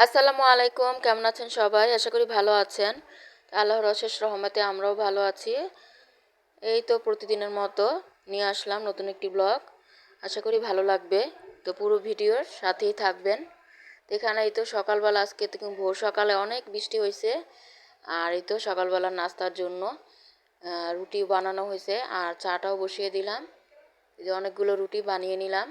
আসসালামু আলাইকুম, কেমন আছেন সবাই? আশা করি ভালো আছেন। আল্লাহর অশেষ রহমতে আমরাও ভালো আছি। এই তো প্রতিদিনের মতো নিয়ে আসলাম নতুন একটি ব্লগ। আশা করি ভালো লাগবে। তো পুরো ভিডিওর সাথেই থাকবেন। তো এখানে এই তো সকালবেলা আজকে থেকে ভোর সকালে অনেক বৃষ্টি হয়েছে। আর এই তো সকালবেলা নাস্তার জন্য রুটি বানানো হয়েছে আর চাটাও বসিয়ে দিলাম। এই যে অনেকগুলো রুটি বানিয়ে নিলাম।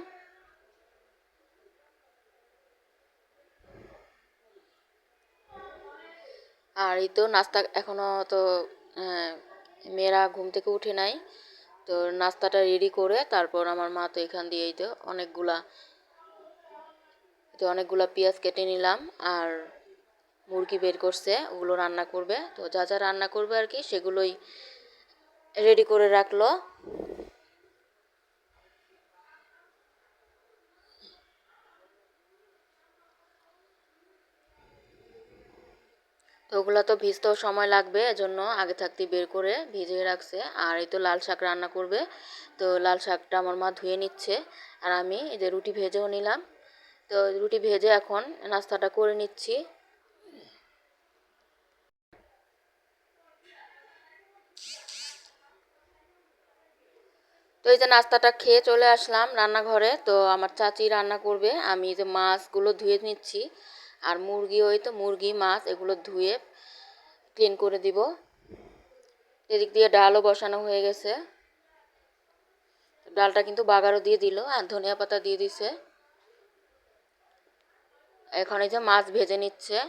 আর এই তো নাস্তা এখনও তো মেয়েরা ঘুম থেকে উঠে নাই। তো নাস্তাটা রেডি করে তারপর আমার মা তো এখান দিয়ে এই তো অনেকগুলা পেঁয়াজ কেটে নিলাম আর মুরগি বের করছে, ওগুলো রান্না করবে। তো যা যা রান্না করবে আর কি সেগুলোই রেডি করে রাখলো। তো ওগুলো তো ভিজতেও সময় লাগবে, এজন্য আগে থাকতে বের করে ভিজিয়ে রাখছে। আর এই তো লাল শাক রান্না করবে। তো লাল শাকটা আমার মা ধুয়ে নিচ্ছে আর আমি এই যে রুটি ভেজেও নিলাম। তো রুটি ভেজে এখন নাস্তাটা করে নিচ্ছি। তো এই যে নাস্তাটা খেয়ে চলে আসলাম রান্নাঘরে। তো আমার চাচি রান্না করবে, আমি যে মাছগুলো ধুয়ে নিচ্ছি। আর মুরগি, ওই তো মুরগি মাছ এগুলো ধুয়ে ক্লিন করে দিব। এদিক দিয়ে ডালও বসানো হয়ে গেছে। ডালটা কিন্তু বাগারও দিয়ে দিল আর ধনিয়া পাতা দিয়ে দিছে। এখন এই যে মাছ ভেজে নিচ্ছে।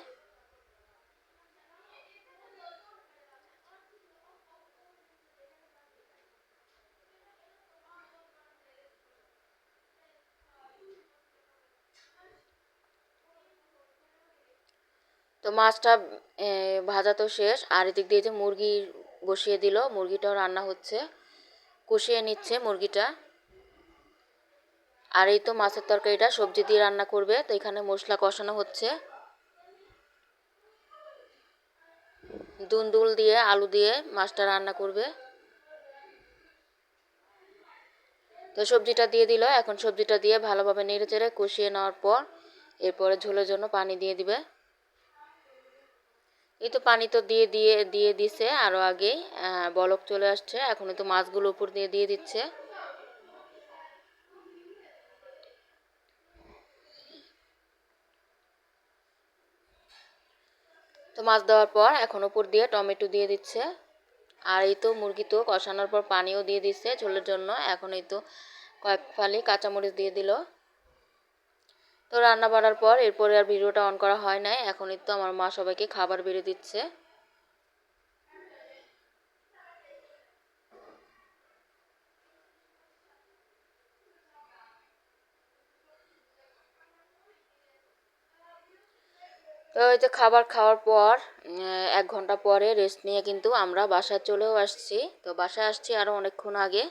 তো মাছটা ভাজা তো শেষ, আর এদিক দিয়ে যে মুরগি বসিয়ে দিল, মুরগিটাও রান্না হচ্ছে, কষিয়ে নিচ্ছে মুরগিটা। আর এই তো মাছের তরকারিটা সবজি দিয়ে রান্না করবে। তো এখানে মশলা কষানো হচ্ছে, দুল দিয়ে আলু দিয়ে মাছটা রান্না করবে। তো সবজিটা দিয়ে দিল, এখন সবজিটা দিয়ে ভালোভাবে নেড়ে চেড়ে কষিয়ে নেওয়ার পর এরপরে ঝোলের জন্য পানি দিয়ে দিবে। এই তো পানি তো দিয়ে দিছে আরও আগেই, বলক চলে আসছে। এখন তো মাছগুলো উপর দিয়ে দিচ্ছে। তো মাছ দেওয়ার পর এখন উপর দিয়ে টমেটো দিয়ে দিচ্ছে। আর এই তো মুরগি তো কষানোর পর পানিও দিয়ে দিচ্ছে ঝোলের জন্য। এখন এই তো কয়েক ফালি কাঁচামরিচ দিয়ে দিল। তো রান্না বাড়ার পর এরপরে আর ভিডিওটা অন করা হয় নাই। এখনই তো আমার মা সবাইকে খাবার বেড়ে দিচ্ছে। তো এই যে খাবার খাওয়ার পর 1 ঘন্টা পরে রেস্ট নিয়ে কিন্তু আমরা বাসায় চলেও আসছি। তো বাসায় আসছি আরও অনেকক্ষণ আগে।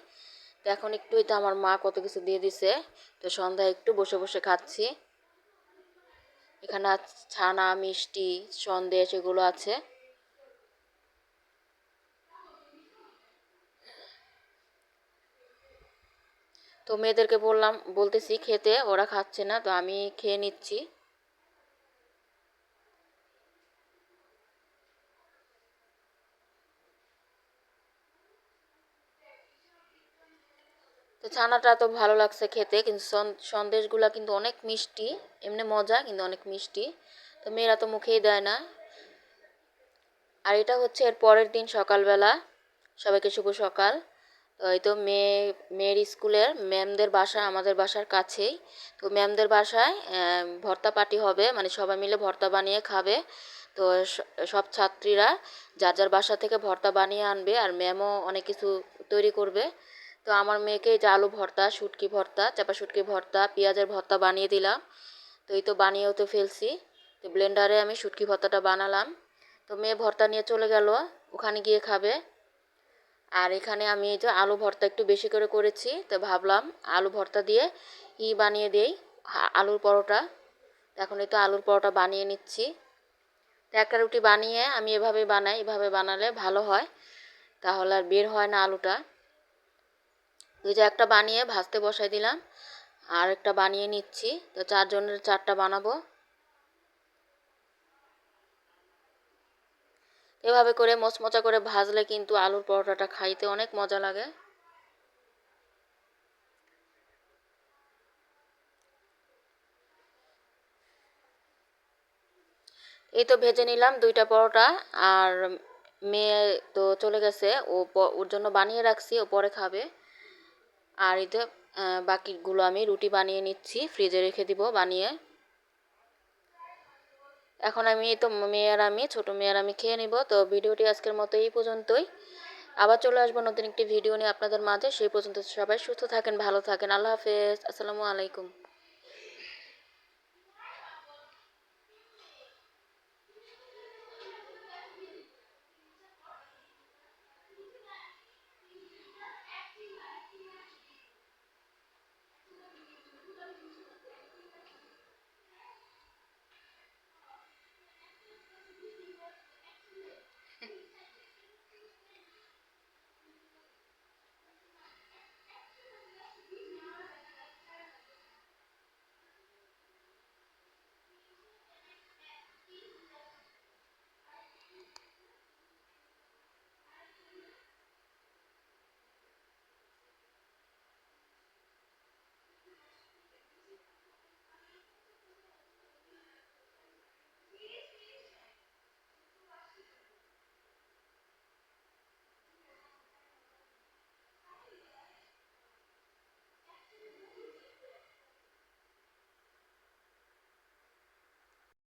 তো এখন একটু এটা আমার মা কত কিছু দিয়ে দিছে। তো সন্ধ্যায় একটু বসে বসে খাচ্ছি। এখানে ছানা, মিষ্টি, সন্দেশ এগুলো আছে। তো মেয়েদেরকে বলতেছি খেতে, ওরা খাচ্ছে না, তো আমি খেয়ে নিচ্ছি। তো ছানাটা তো ভালো লাগছে খেতে, কিন্তু সন্দেশগুলা কিন্তু অনেক মিষ্টি। এমনি মজা, কিন্তু অনেক মিষ্টি। তো মেয়েরা তো মুখেই দেয় না। আর এটা হচ্ছে এর পরের দিন সকালবেলা। সবাইকে শুভ সকাল। তো এই তো মেয়ের স্কুলের ম্যামদের বাসা আমাদের বাসার কাছেই। তো ম্যামদের বাসায় ভর্তা পার্টি হবে, মানে সবাই মিলে ভর্তা বানিয়ে খাবে। তো সব ছাত্রীরা যার যার বাসা থেকে ভর্তা বানিয়ে আনবে, আর ম্যামও অনেক কিছু তৈরি করবে। তো আমার মেয়েকে এই যে আলু ভর্তা, শুটকি ভর্তা, চাপা শুটকি ভর্তা, পেঁয়াজের ভর্তা বানিয়ে দিলাম। তো এই তো বানিয়েও তো ফেলছি। তো ব্লেন্ডারে আমি শুটকি ভর্তাটা বানালাম। তো মেয়ে ভর্তা নিয়ে চলে গেল, ওখানে গিয়ে খাবে। আর এখানে আমি এই যে আলু ভর্তা একটু বেশি করে করেছি, তো ভাবলাম আলু ভর্তা দিয়ে বানিয়ে দেই, আলুর পরোটা। এখন এই তো আলুর পরোটা বানিয়ে নিচ্ছি। তো একটা রুটি বানিয়ে আমি এভাবে বানাই, এভাবে বানালে ভালো হয়, তাহলে আর বের হয় না আলুটা। ওই যে একটা বানিয়ে ভাজতে বসাই দিলাম, আর একটা বানিয়ে নিচ্ছি। তো 4 জনের 4টা বানাবো। এভাবে করে মচমচা করে ভাজলে কিন্তু আলুর পরোটাটা খাইতে অনেক মজা লাগে। এই তো ভেজে নিলাম 2টা পরোটা। আর মেয়ে তো চলে গেছে, ওর জন্য বানিয়ে রাখছি, ও পরে খাবে। আর এই তো বাকিগুলো আমি রুটি বানিয়ে নিচ্ছি, ফ্রিজে রেখে দিব বানিয়ে। এখন আমি এই তো ছোট মেয়ে আর আমি খেয়ে নিব। তো ভিডিওটি আজকের মতো এই পর্যন্তই। আবার চলে আসবো নতুন একটি ভিডিও নিয়ে আপনাদের মাঝে। সেই পর্যন্ত সবাই সুস্থ থাকেন, ভালো থাকেন। আল্লাহ হাফেজ, আসসালামু আলাইকুম।